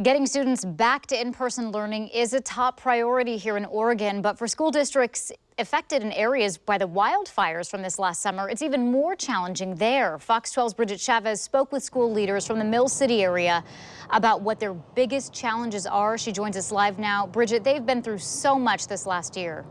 Getting students back to in-person learning is a top priority here in Oregon, but for school districts affected in areas by the wildfires from this last summer, it's even more challenging there. Fox 12's Bridget Chavez spoke with school leaders from the Mill City area about what their biggest challenges are. She joins us live now. Bridget, they've been through so much this last year.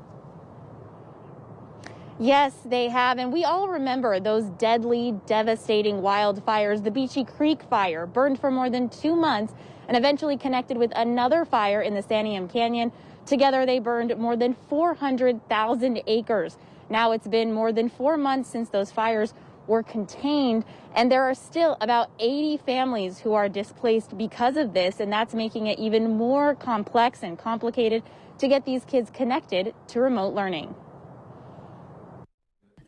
Yes, they have. And we all remember those deadly, devastating wildfires. The Beachy Creek fire burned for more than 2 months and eventually connected with another fire in the Santiam Canyon. Together, they burned more than 400,000 acres. Now it's been more than 4 months since those fires were contained, and there are still about 80 families who are displaced because of this, and that's making it even more complex and complicated to get these kids connected to remote learning.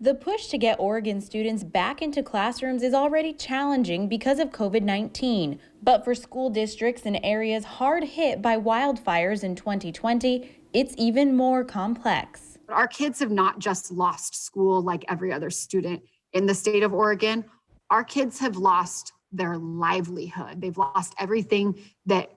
The push to get Oregon students back into classrooms is already challenging because of COVID-19. But for school districts in areas hard hit by wildfires in 2020, it's even more complex. Our kids have not just lost school like every other student in the state of Oregon. Our kids have lost their livelihood. They've lost everything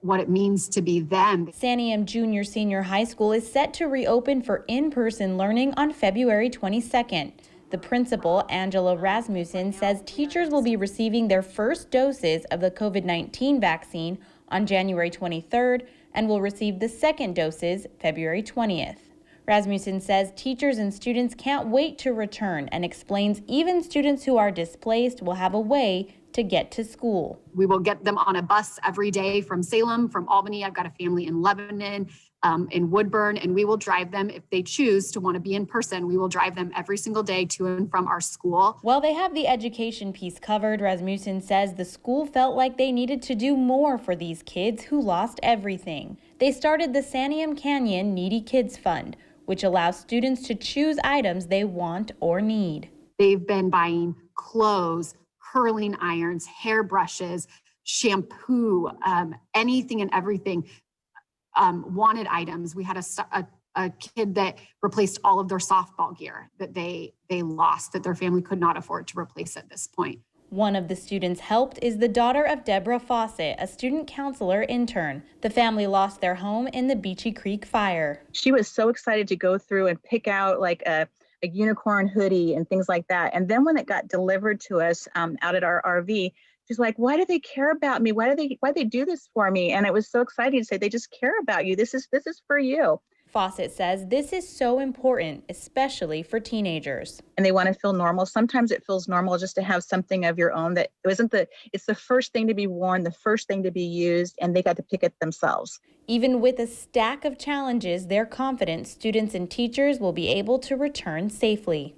what it means to be them. Santiam Junior Senior High School is set to reopen for in-person learning on February 22nd. The principal, Angela Rasmussen, says teachers will be receiving their first doses of the COVID-19 vaccine on January 23rd and will receive the second doses February 20th. Rasmussen says teachers and students can't wait to return and explains even students who are displaced will have a way to get to school. We will get them on a bus every day from Salem, from Albany. I've got a family in Lebanon, in Woodburn, and we will drive them if they choose to want to be in person. We will drive them every single day to and from our school. While they have the education piece covered, Rasmussen says the school felt like they needed to do more for these kids who lost everything. They started the Santiam Canyon Needy Kids Fund, which allows students to choose items they want or need. They've been buying clothes, curling irons, hairbrushes, shampoo, anything and everything, wanted items. We had a kid that replaced all of their softball gear that they lost, that their family could not afford to replace at this point. One of the students helped is the daughter of Deborah Fawcett, a student counselor intern. The family lost their home in the Beachy Creek fire. She was so excited to go through and pick out like a unicorn hoodie and things like that. And then when it got delivered to us out at our RV, she's like, why do they care about me? Why they do this for me? And it was so exciting to say, they just care about you. This is for you. Fawcett says this is so important, especially for teenagers. And they want to feel normal. Sometimes it feels normal just to have something of your own that it's the first thing to be worn, the first thing to be used, and they got to pick it themselves. Even with a stack of challenges, they're confident students and teachers will be able to return safely.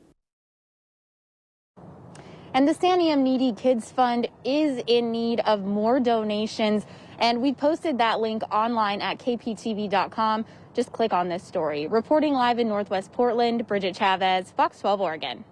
And the Santiam Needy Kids Fund is in need of more donations. And we posted that link online at kptv.com. Just click on this story. Reporting live in Northwest Portland, Bridget Chavez, Fox 12 Oregon.